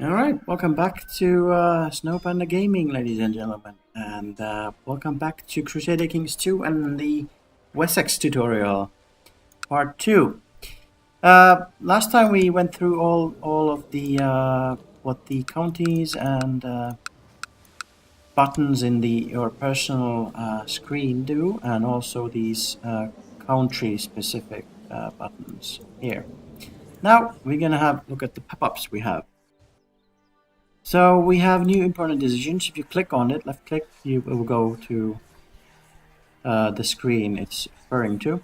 All right, welcome back to Snow Panda Gaming, ladies and gentlemen, and welcome back to Crusader Kings 2 and the Wessex tutorial, part 2. Last time we went through all of the what the counties and buttons in your personal screen do, and also these country-specific buttons here. Now we're gonna have a look at the pop-ups we have. So we have new important decisions. If you click on it, left click, you will go to the screen it's referring to.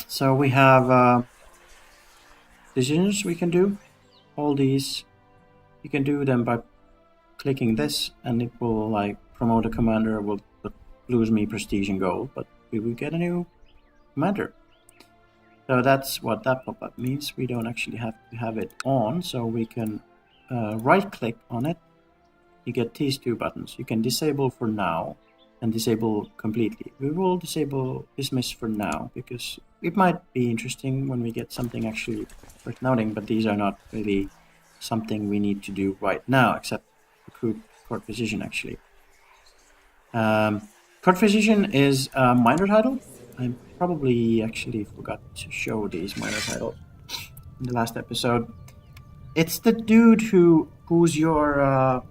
So we have decisions we can do. All these, you can do them by clicking this, and it will like promote a commander, will lose me prestige and gold, but we will get a new commander. So that's what that pop-up means. We don't actually have to have it on, so we can right click on it. You get these two buttons. You can disable for now and disable completely. We will disable dismiss for now because it might be interesting when we get something actually worth noting, but these are not really something we need to do right now, except recruit court physician actually. Court physician is a minor title. I probably actually forgot to show these minor titles in the last episode. It's the dude who's your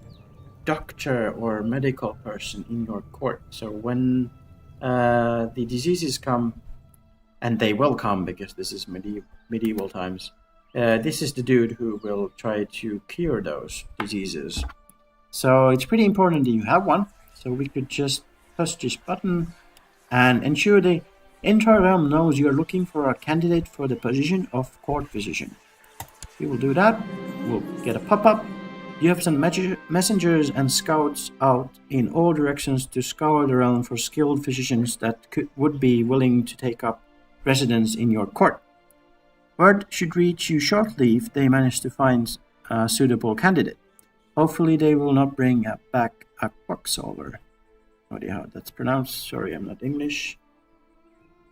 doctor or medical person in your court. So when the diseases come, and they will come because this is medieval times, this is the dude who will try to cure those diseases. So it's pretty important that you have one. So we could just push this button and ensure the entire realm knows you're looking for a candidate for the position of court physician. We will do that. We'll get a pop-up. You have sent messengers and scouts out in all directions to scour the realm for skilled physicians that would be willing to take up residence in your court. Word should reach you shortly if they manage to find a suitable candidate. Hopefully they will not bring back a quacksalver. No idea how that's pronounced. Sorry, I'm not English.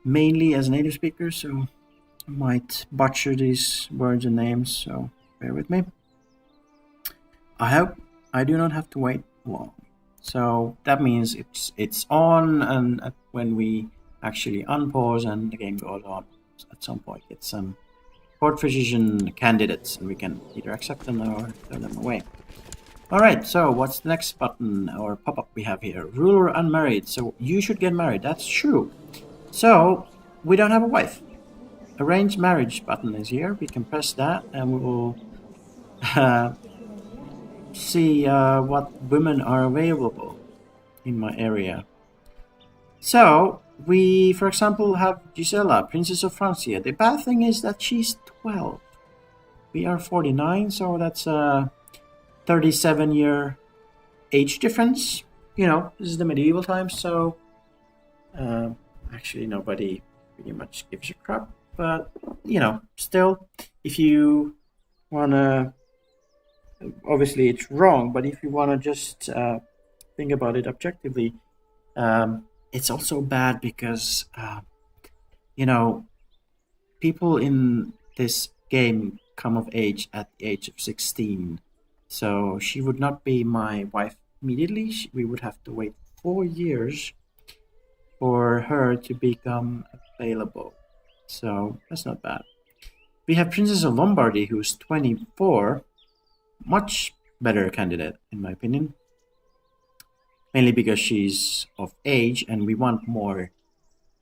Mainly as a native speaker, so might butcher these words and names, so bear with me. I hope I do not have to wait long. So that means it's on, and when we actually unpause and the game goes on, at some point get some court physician candidates, and we can either accept them or throw them away. Alright, so what's the next button or pop-up we have here? Ruler unmarried, so you should get married, that's true. So we don't have a wife. Arranged marriage button is here. We can press that and we will see what women are available in my area. So we, for example, have Gisela, Princess of Francia. The bad thing is that she's 12. We are 49, so that's a 37-year age difference. You know, this is the medieval times, so actually nobody pretty much gives a crap. But, you know, still, if you want to, obviously it's wrong, but if you want to just think about it objectively, it's also bad because, you know, people in this game come of age at the age of 16. So she would not be my wife immediately. We would have to wait 4 years for her to become available. So that's not bad. We have Princess of Lombardy, who's 24. Much better candidate, in my opinion. Mainly because she's of age and we want more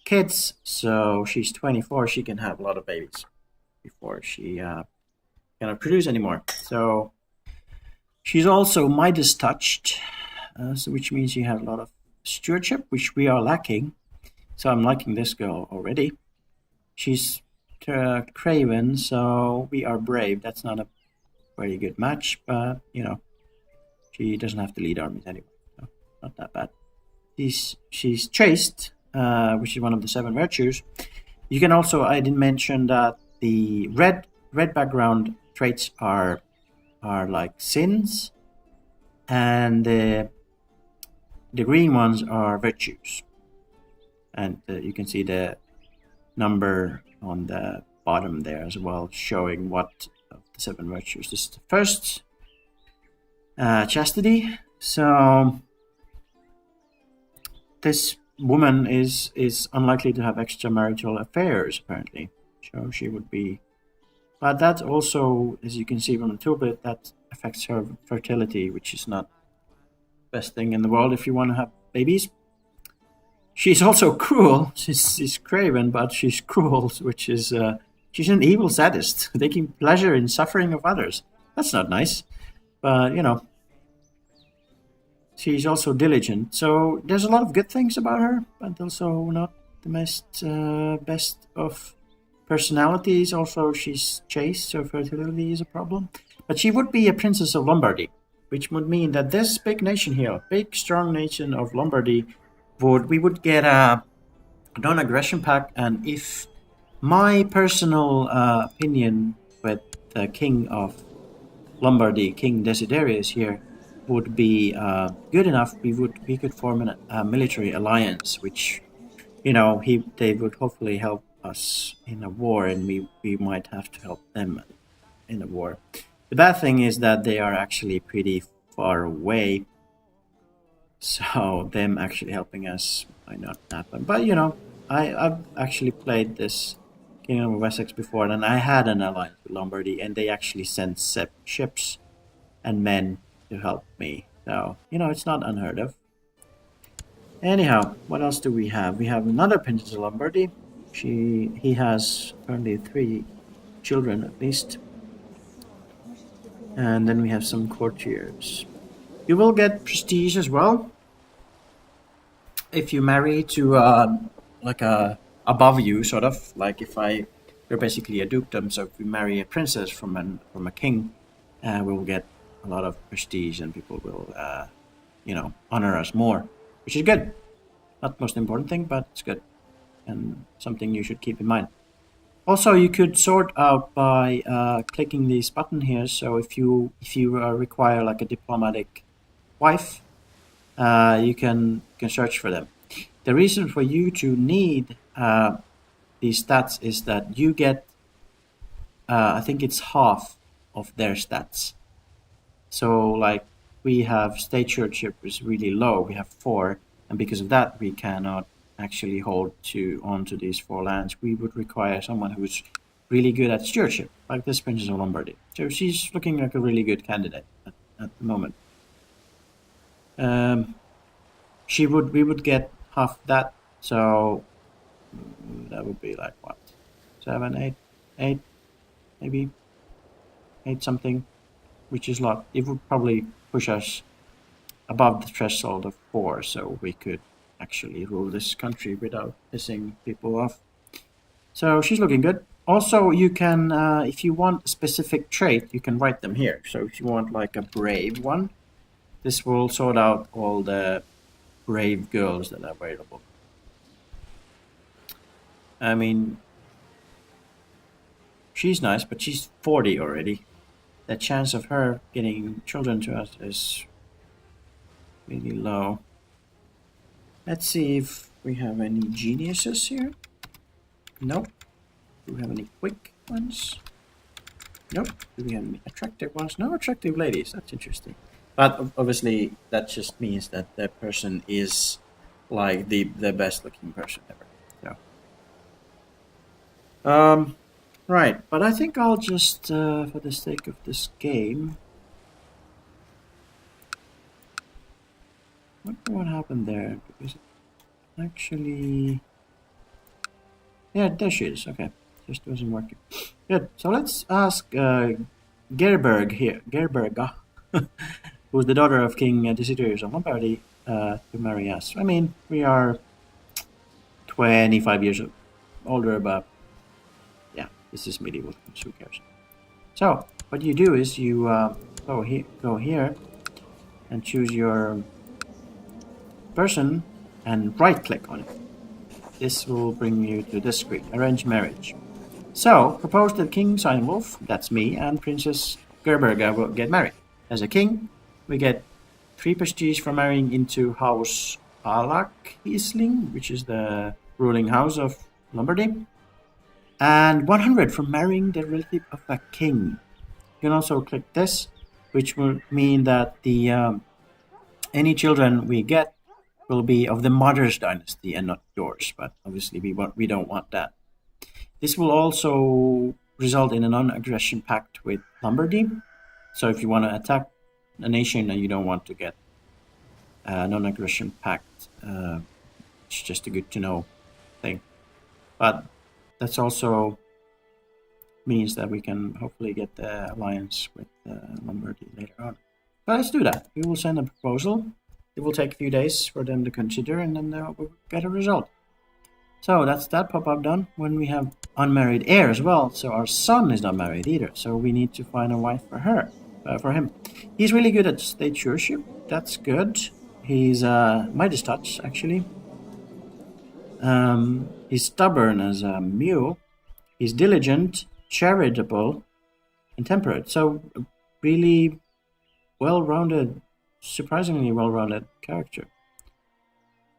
kids. So she's 24. She can have a lot of babies before she cannot produce anymore. So she's also Midas touched, so which means she has a lot of stewardship, which we are lacking. So I'm liking this girl already. She's craven, so we are brave. That's not a very good match, but you know, she doesn't have to lead armies anyway, so not that bad. She's chaste, which is one of the 7 virtues. You can also, I didn't mention that the red background traits are like sins, and the green ones are virtues. And you can see the number on the bottom there as well, showing what the 7 virtues. This is the first, chastity. So this woman is unlikely to have extramarital affairs, apparently. So she would be, but that also, as you can see from the toolbit, that affects her fertility, which is not the best thing in the world if you want to have babies. She's also cruel. She's craven, but she's cruel, which is she's an evil sadist, taking pleasure in suffering of others. That's not nice, but she's also diligent. So there's a lot of good things about her, but also not the best of personalities. Also, she's chaste, so fertility is a problem. But she would be a princess of Lombardy, which would mean that this big nation here, big strong nation of Lombardy, we would get a non-aggression pact. And if my personal opinion with the king of Lombardy, King Desiderius here, would be good enough, we could form a military alliance, which they would hopefully help us in a war, and we might have to help them in a war. The bad thing is that they are actually pretty far away, so them actually helping us might not happen. But I've actually played this Kingdom of Wessex before, and I had an alliance with Lombardy, and they actually sent ships and men to help me. So it's not unheard of. Anyhow, what else do we have? We have another Princess of Lombardy. He has apparently 3 children at least. And then we have some courtiers. You will get prestige as well if you marry to like above you, sort of like you're basically a dukedom. So if we marry a princess from a king, we will get a lot of prestige, and people will honor us more, which is good. Not the most important thing, but it's good, and something you should keep in mind. Also, you could sort out by clicking this button here. So if you require like a diplomatic wife, you can search for them. The reason for you to need these stats is that you get, I think it's half of their stats. So like we have state stewardship is really low. We have 4, and because of that, we cannot actually hold onto these 4 lands. We would require someone who's really good at stewardship, like this Princess of Lombardy. So she's looking like a really good candidate at the moment. We would get half that, so that would be like what, 7, 8, maybe 8 something, which is a lot. It would probably push us above the threshold of 4, so we could actually rule this country without pissing people off. So she's looking good. Also, you can, if you want a specific trait, you can write them here. So if you want like a brave one, this will sort out all the brave girls that are available. I mean, she's nice, but she's 40 already. The chance of her getting children to us is really low. Let's see if we have any geniuses here. Nope. Do we have any quick ones? Nope. Do we have any attractive ones? No attractive ladies. That's interesting. But obviously, that just means that the person is like the best looking person ever. So, right. But I think I'll just, for the sake of this game, I wonder what happened there, because it actually, yeah, there she is. Okay, just wasn't working. Good. So let's ask Gerberg here, Gerberga, who's the daughter of King Desiderius of Lombardy, to marry us. I mean, we are 25 years older, but yeah, this is medieval. Who cares? So what you do is you go here and choose your person and right click on it. This will bring you to this screen, arrange marriage. So propose that King Signwolf, that's me, and Princess Gerberga will get married. As a king, we get 3 prestige for marrying into House Alakisling, which is the ruling house of Lombardy, and 100 for marrying the relative of a king. You can also click this, which will mean that the any children we get will be of the mother's dynasty and not yours. But obviously, we don't want that. This will also result in a non-aggression pact with Lombardy. So if you want to attack a nation and you don't want to get a non-aggression pact, it's just a good to know thing. But that's also means that we can hopefully get the alliance with Lombardy later on. But let's do that. We will send a proposal. It will take a few days for them to consider, and then we'll get a result. So that's that pop-up done. When we have unmarried heir as well, so our son is not married either. So we need to find a wife for her, for him. He's really good at state stewardship. That's good. He's Midas touch actually. He's stubborn as a mule. He's diligent, charitable, and temperate. So really well-rounded, surprisingly well-rounded character.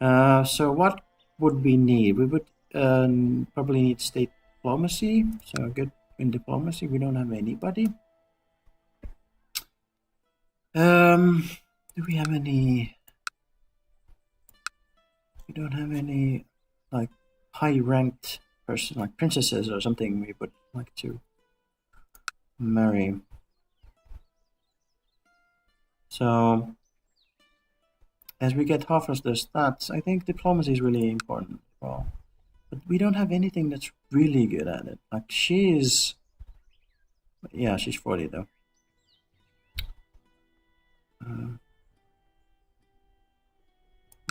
So what would we need? We would probably need state diplomacy. So good in diplomacy. We don't have anybody. Do we have any? We don't have any like high-ranked person, like princesses or something. We would like to marry. So as we get half of the stats, I think diplomacy is really important as well. But we don't have anything that's really good at it. Like she's 40 though.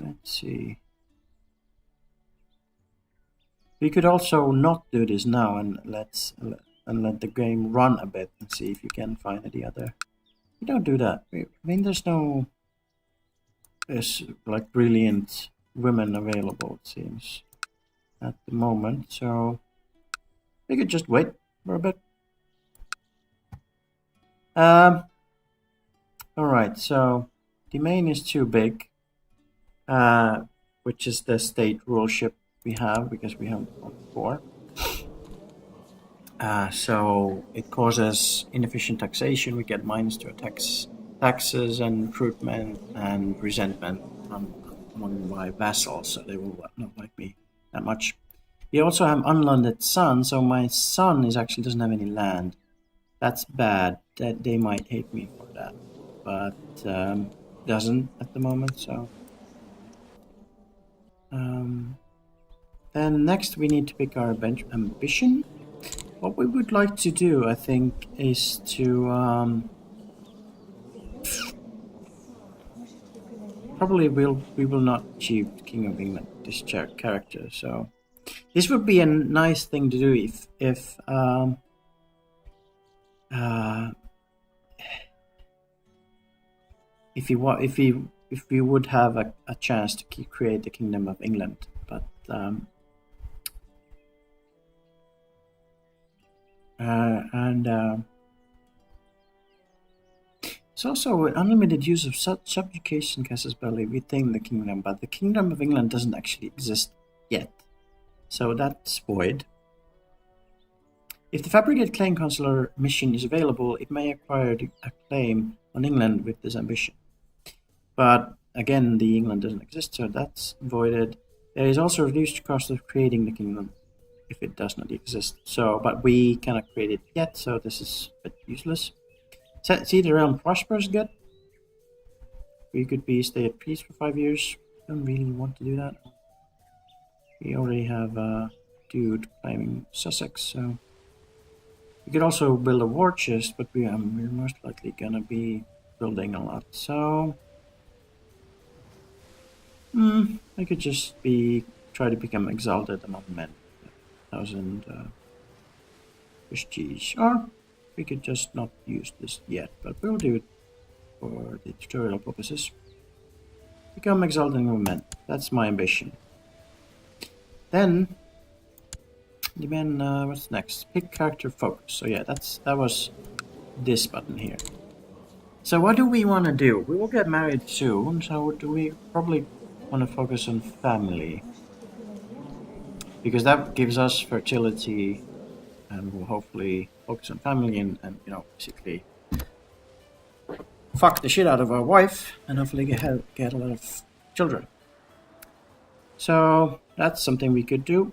Let's see. We could also not do this now and let the game run a bit and see if you can find any other. We don't do that. I mean, there's like brilliant women available, it seems, at the moment. So we could just wait for a bit. All right. So the main is too big, which is the state ruleship we have because we have 4. So it causes inefficient taxation. We get minus to taxes and recruitment and resentment among my vassals, so they will not like me that much. We also have unlanded son, so my son actually doesn't have any land. That's bad. That they might hate me for that, but doesn't at the moment. So then next we need to pick our ambition. What we would like to do, I think, is to probably we will not achieve King of England this character. So this would be a nice thing to do if we would have a chance to create the Kingdom of England, but it's also unlimited use of subjugation casus belli within the kingdom, but the Kingdom of England doesn't actually exist yet, so that's void. If the fabricated claim consular mission is available, it may acquire a claim on England with this ambition. But again, the England doesn't exist, so that's voided. There is also reduced cost of creating the kingdom if it does not exist. So, but we cannot create it yet, so this is a bit useless. See, the realm prospers good. We could stay at peace for 5 years. Don't really want to do that. We already have a dude claiming Sussex, so we could also build a war chest, but we're most likely gonna be building a lot. So I could just try to become exalted among men. 1,000 prestige, or we could just not use this yet, but we'll do it for the tutorial purposes. Become exalted among men. That's my ambition. Then what's next? Pick character focus. So yeah, that was this button here. So what do we want to do? We will get married soon, so do we probably want to focus on family? Because that gives us fertility and will hopefully focus on family and basically fuck the shit out of our wife and hopefully get a lot of children. So that's something we could do.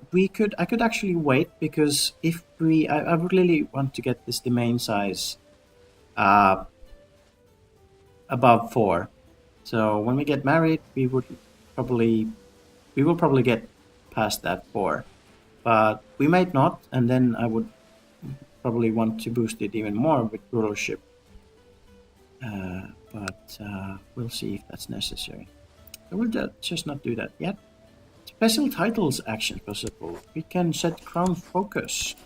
I could actually wait because if I would really want to get this domain size uh, above 4. So when we get married, probably we will probably get past that 4, but we might not, and then I would probably want to boost it even more with rulership. But we'll see if that's necessary. So we'll just not do that yet. Special titles action possible. We can set crown focus.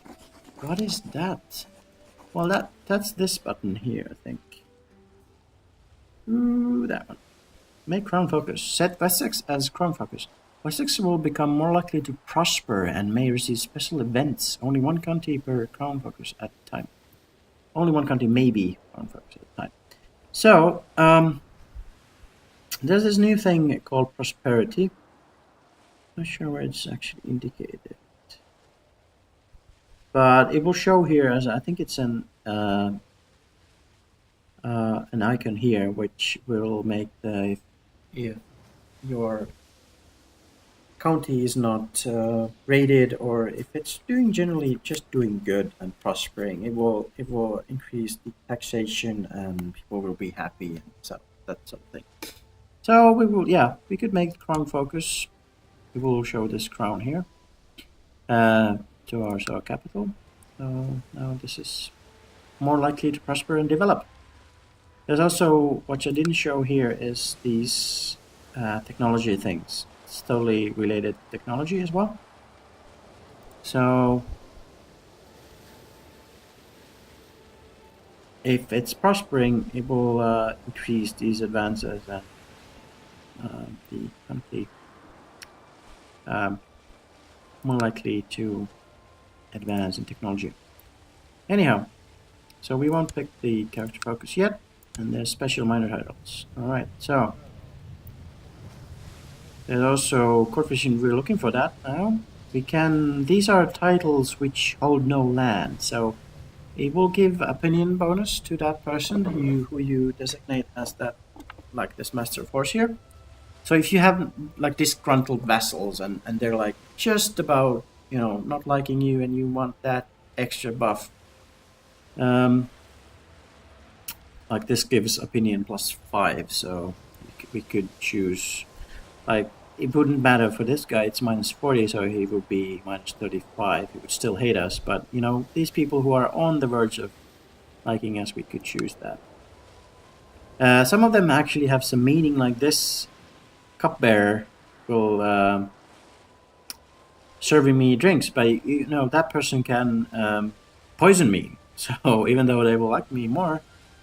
What is that? Well, that's this button here, I think. Ooh, that one. Make crown focus. Set Wessex as crown focus. Wessex will become more likely to prosper and may receive special events. Only one county per crown focus at a time. Only one county may be crown focus at a time. So, there's this new thing called prosperity. Not sure where it's actually indicated, but it will show here as I think it's an icon here, which will make if your county is not rated, or if it's generally just doing good and prospering, it will increase the taxation and people will be happy and so that sort of thing. So we could make crown focus. We will show this crown here to our capital. So now this is more likely to prosper and develop. There's also, what I didn't show here is these technology things. It's totally related technology as well. So if it's prospering, it will increase these advances and the country more likely to advance in technology. Anyhow, so we won't pick the character focus yet, and there's special minor titles. Alright, so there's also court vision. We're looking for that now. These are titles which hold no land, so it will give opinion bonus to that person who you designate as that, like this master of horse here. So if you have like disgruntled vassals and they're like just about not liking you and you want that extra buff, like this gives opinion +5. So we could choose, like, it wouldn't matter for this guy. It's -40, so he would be -35. He would still hate us, but these people who are on the verge of liking us, we could choose that. Some of them actually have some meaning, like this cupbearer will serving me drinks, but that person can poison me. So even though they will like me more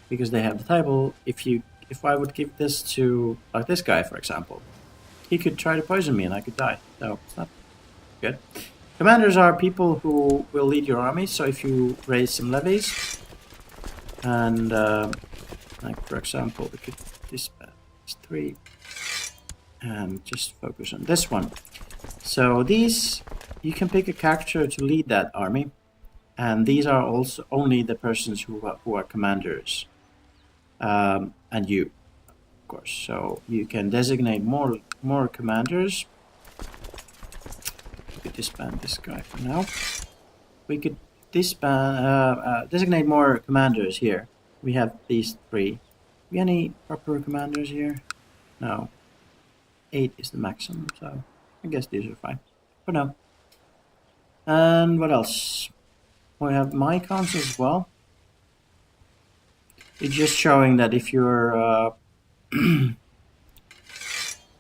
because they have the title, if I would give this to like this guy, for example, he could try to poison me and I could die. So it's not good. Commanders are people who will lead your army. So if you raise some levies, and like for example, we could dispatch 3 and just focus on this one. So these, you can pick a character to lead that army, and these are also only the persons who are commanders, and you, of course. So you can designate more commanders. We could disband this guy for now. We could designate more commanders here. We have these 3. We any proper commanders here? No. 8 is the maximum, so I guess these are fine for now. And what else? We have my council as well. It's just showing that if you're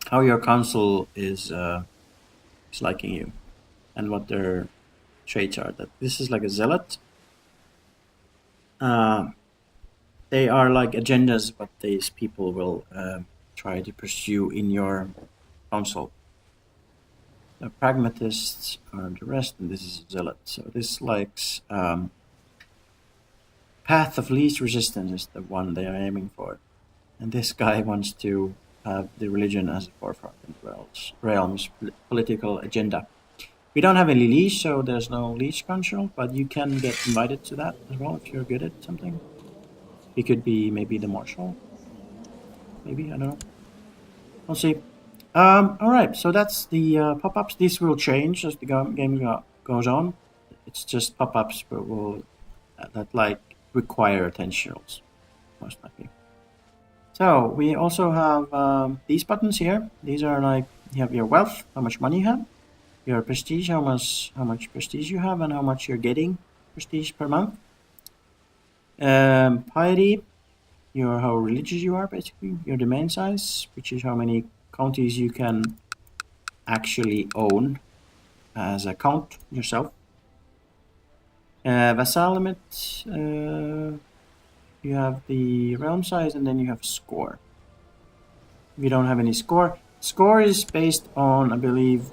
how your council is liking you and what their traits are. That this is like a zealot. They are like agendas what these people will try to pursue in your council. The pragmatists are the rest, and this is zealot. So this likes path of least resistance is the one they are aiming for, and this guy wants to have the religion as a forefront in the realm's political agenda. We don't have any leash, so there's no leash control, but you can get invited to that as well if you're good at something. He could be maybe the marshal. Maybe, I don't know. We'll see. All right, so that's the pop-ups. These will change as the game goes on. It's just pop-ups, but will that like require attentionals, most likely. So we also have these buttons here. These are like you have your wealth, how much money you have, your prestige, how much prestige you have, and how much you're getting prestige per month. Piety, your how religious you are, basically. Your domain size, which is how many counties you can actually own as a count yourself. Vassal limit, you have the realm size, and then you have score. If you don't have any score, score is based on, I believe,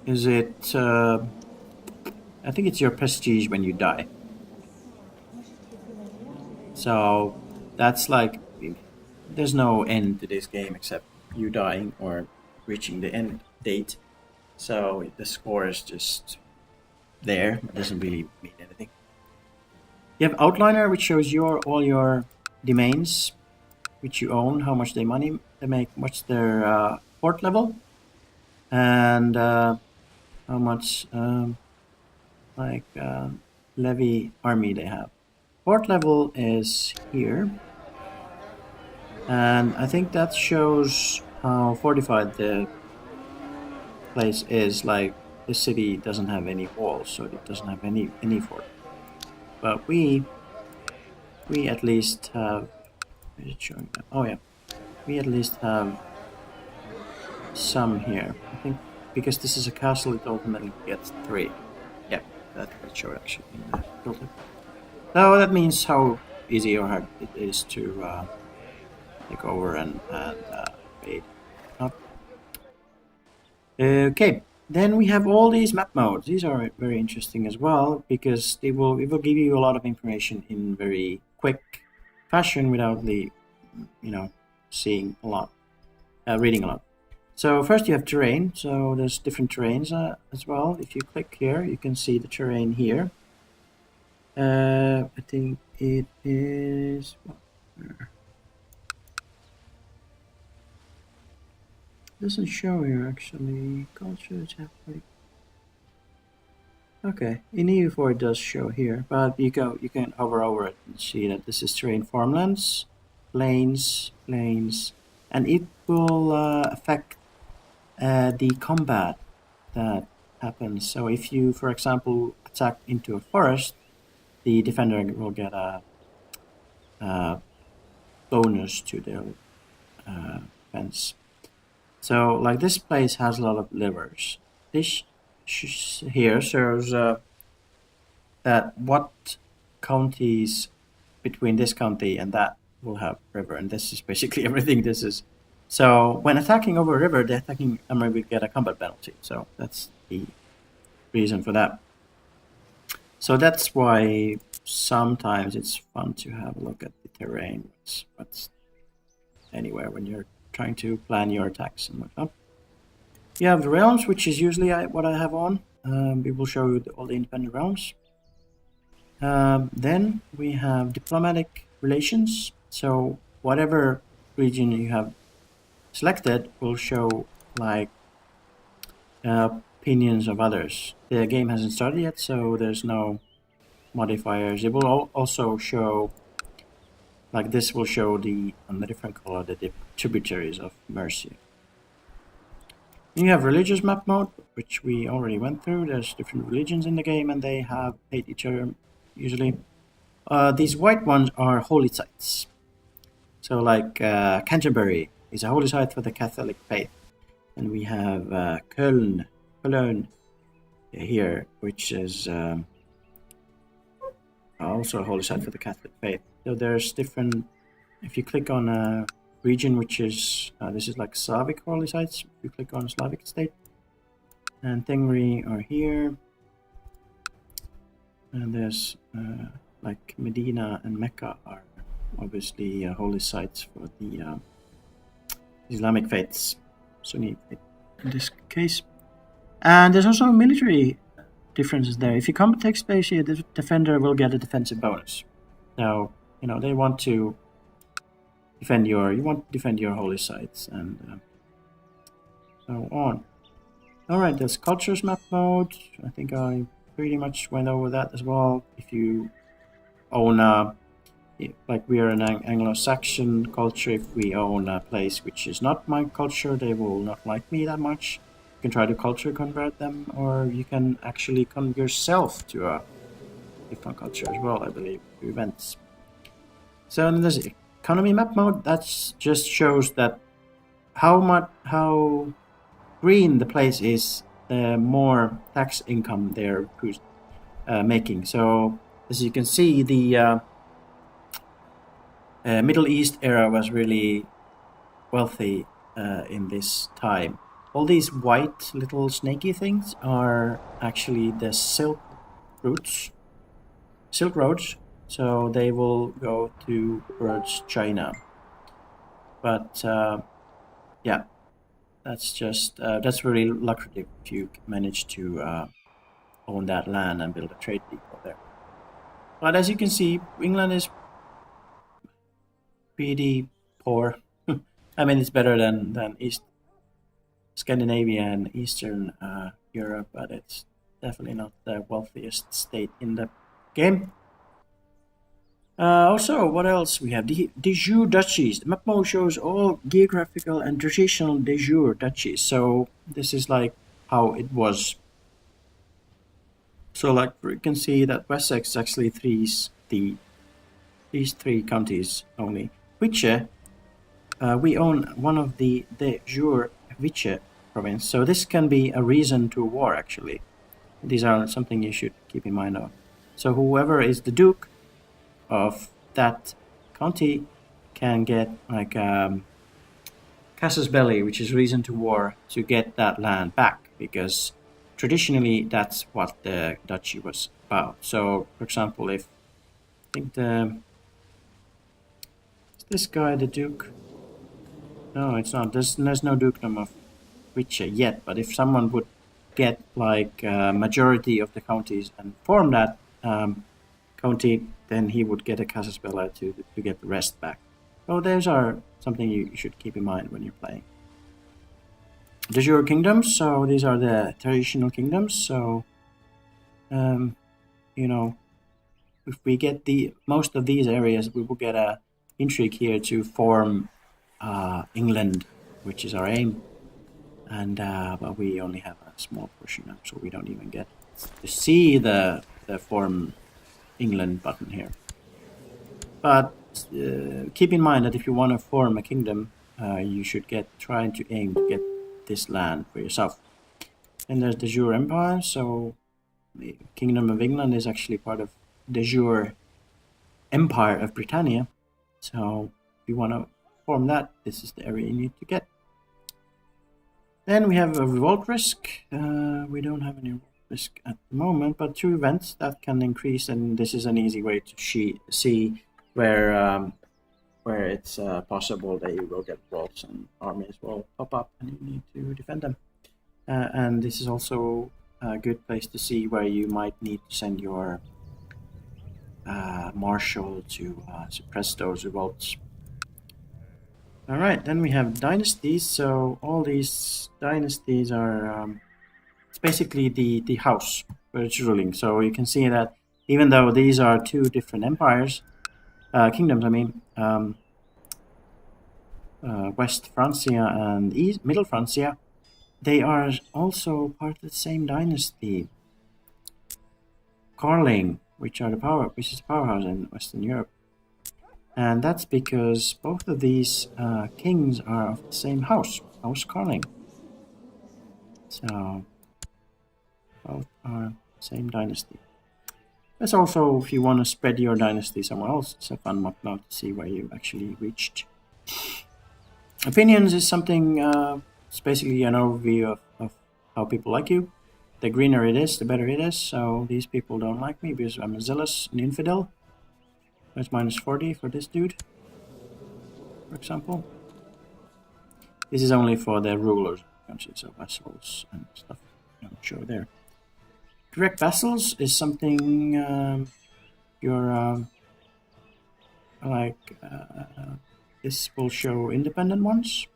is it? I think it's your prestige when you die. So that's like, there's no end to this game except you dying or reaching the end date. So the score is just there. It doesn't really mean anything. You have outliner, which shows all your domains, which you own, how much they make, what's their port level, and how much levy army they have. Port level is here, and I think that shows how fortified the place is. Like the city doesn't have any walls, so it doesn't have any fort. But we at least have. Is it showing that? Oh yeah, we at least have some here. I think because this is a castle, it ultimately gets 3. Yeah, that's what it showed actually in the total. So that means how easy or hard it is to take over and raid up. Okay, then we have all these map modes. These are very interesting as well because it will give you a lot of information in very quick fashion without the seeing a lot, reading a lot. So first you have terrain. So there's different terrains as well. If you click here, you can see the terrain here. I think it is. Doesn't show here actually. Culture okay, in EU4 it does show here, but you can hover over it and see that this is terrain, farmlands, plains, and it will affect the combat that happens. So if you, for example, attack into a forest, the defender will get a bonus to their defense. So, like this place has a lot of rivers. This here shows that what counties between this county and that will have river, and this is basically everything. This is so when attacking over a river, the attacking army will get a combat penalty. So that's the reason for that. So that's why sometimes it's fun to have a look at the terrain. What's anywhere when you're trying to plan your attacks and whatnot. You have the realms, which is usually what I have on. We will show you all the independent realms. Then we have diplomatic relations. So whatever region you have selected will show like opinions of others. The game hasn't started yet, so there's no modifiers. It will also show, like this will show on the different color, the tributaries of Mercia. You have religious map mode, which we already went through. There's different religions in the game, and they hate each other usually. These white ones are holy sites. So like Canterbury is a holy site for the Catholic faith. And we have Cologne here, which is also a holy site for the Catholic faith. So there's different, if you click on a region which is, this is like Slavic holy sites, if you click on Slavic state, and Tengri are here. And there's like Medina and Mecca are obviously holy sites for the Islamic faiths, Sunni faith in this case. And there's also military differences there. If your combat takes place here, the defender will get a defensive bonus. So, they want to defend your holy sites and so on. Alright, there's cultures map mode. I think I pretty much went over that as well. If you own like we are an Anglo-Saxon culture, if we own a place which is not my culture, they will not like me that much. You can try to culture convert them, or you can actually convert yourself to a different culture as well, I believe, through events. So then there's economy map mode. That just shows that how green the place is, the more tax income they're making. So as you can see, the Middle East era was really wealthy in this time. All these white little snaky things are actually the Silk roads. So they will go towards China. But yeah, that's really lucrative if you manage to own that land and build a trade depot there. But as you can see, England is pretty poor. I mean, it's better than East Scandinavia and Eastern Europe, but it's definitely not the wealthiest state in the game. Also, what else we have? The de jure duchies. The map mode shows all geographical and traditional de jure duchies. So this is like how it was. So like you can see that Wessex actually these three counties only. Vice, we own one of the de jure Vice province. So this can be a reason to war actually. These are something you should keep in mind of. So whoever is the duke of that county can get like casus belli, which is reason to war, to get that land back, because traditionally that's what the duchy was about. So for example, if I think is this guy the duke? No, it's not. There's no dukedom of Vice yet, but if someone would get like majority of the counties and form that county, then he would get a casus belli to get the rest back. So those are something you should keep in mind when you're playing. De jure kingdoms, so these are the traditional kingdoms. So, if we get most of these areas, we will get a intrigue here to form England, which is our aim. And but we only have a small portion now, so we don't even get to see the form England button here. But keep in mind that if you want to form a kingdom, you should try to aim to get this land for yourself. And there's de jure empire, so the Kingdom of England is actually part of de jure Empire of Britannia. So if you want to form that, this is the area you need to get. Then we have a revolt risk. We don't have any risk at the moment, but 2 events that can increase, and this is an easy way to see where it's possible that you will get revolts and armies will pop up and you need to defend them. And this is also a good place to see where you might need to send your marshal to suppress those revolts. Alright, then we have dynasties. So all these dynasties are it's basically the house where it's ruling. So you can see that even though these are 2 different empires, kingdoms, I mean, West Francia and Middle Francia, they are also part of the same dynasty. Carling, which is the powerhouse in Western Europe. And that's because both of these kings are of the same house, House Carling. So both are same dynasty. That's also, if you want to spread your dynasty somewhere else, it's a fun map now to see where you actually reached. Opinions is something, it's basically an overview of how people like you. The greener it is, the better it is. So these people don't like me because I'm a zealous and infidel. That's minus 40 for this dude, for example. This is only for the rulers of countries, so vassals and stuff. I'll show there. Direct vassals is something your this will show independent ones,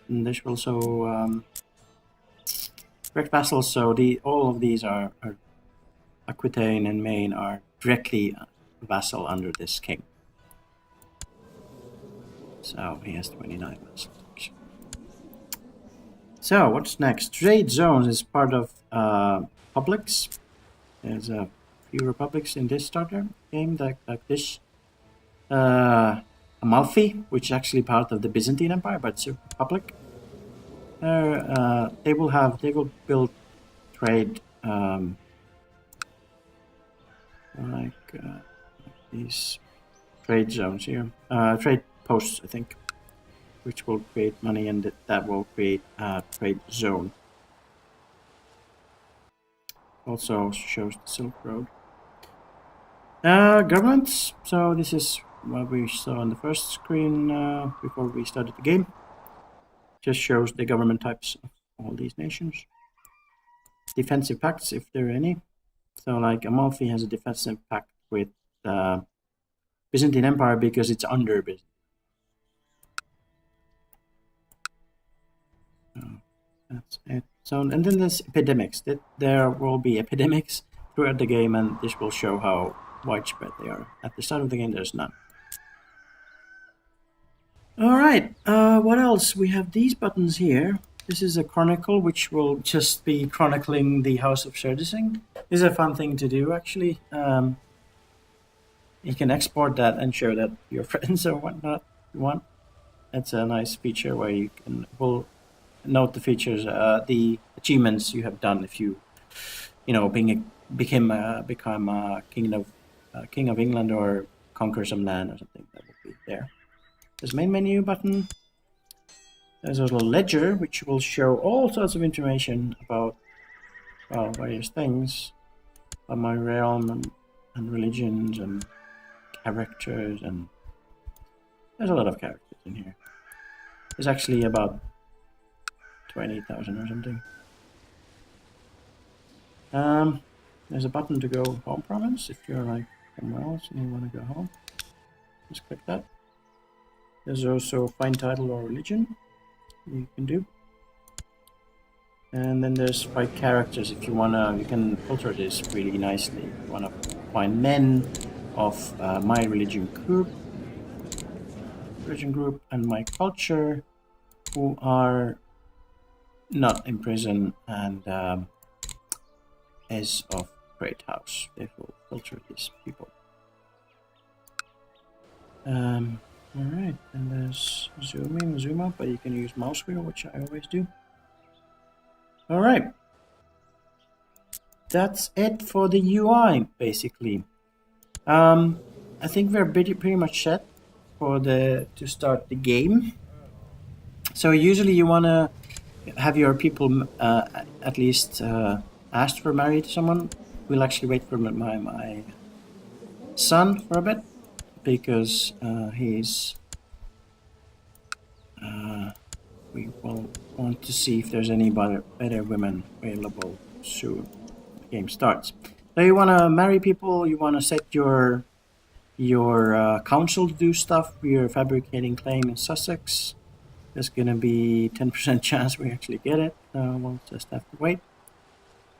and this will show direct vassals. So all of these are Aquitaine and Maine are directly vassal under this king. So he has 29 vassals. So what's next? Trade zones is part of republics. There's a few republics in this starter game, like this. Amalfi, which is actually part of the Byzantine Empire, but it's a republic. They will build trade these trade zones here, trade posts, I think, which will create money, and that will create a trade zone. Also shows the Silk Road. Governments. So this is what we saw on the first screen before we started the game. Just shows the government types of all these nations. Defensive pacts, if there are any. So like Amalfi has a defensive pact with the Byzantine Empire because it's under Byzantine. That's it. So, and then there's epidemics. There will be epidemics throughout the game, and this will show how widespread they are. At the start of the game, there's none. Alright, what else? We have these buttons here. This is a chronicle, which will just be chronicling the House of Serdising. This is a fun thing to do, actually. You can export that and show that to your friends or whatnot if you want. That's a nice feature where you will note the features, the achievements you have done if you become king of England or conquer some land or something. That will be there. There's main menu button. There's a little ledger which will show all sorts of information about various things, about my realm and religions and characters, and there's a lot of characters in here. There's actually about 20,000 or something. There's a button to go home province if you're like somewhere else and you want to go home. Just click that. There's also find title or religion you can do. And then there's find characters if you wanna. You can filter this really nicely. If you wanna find men of my religion group, and my culture, who are not in prison and is of great house. They will filter these people. Alright, and there's zoom in, zoom out, but you can use mouse wheel, which I always do. Alright. That's it for the UI, basically. I think we're pretty much set for to start the game. So usually you want to have your people at least asked for marriage to someone. We'll actually wait for my son for a bit, because we will want to see if there's any better women available soon the game starts. So you want to marry people, you want to set your council to do stuff. We're fabricating claim in Sussex. There's gonna be 10% chance we actually get it. We'll just have to wait.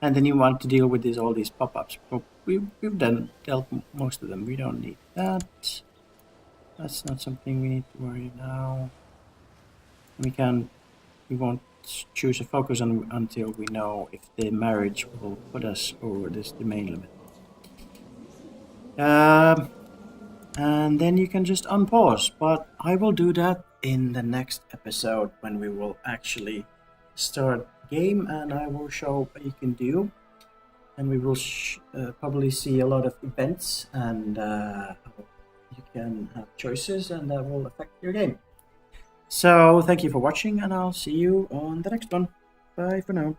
And then you want to deal with all these pop-ups. But we've dealt most of them. We don't need that. That's not something we need to worry now. We won't choose a focus on until we know if the marriage will put us over the main limit. And then you can just unpause, but I will do that in the next episode when we will actually start the game, and I will show what you can do, and we will probably see a lot of events, and you can have choices, and that will affect your game. So thank you for watching, and I'll see you on the next one. Bye for now.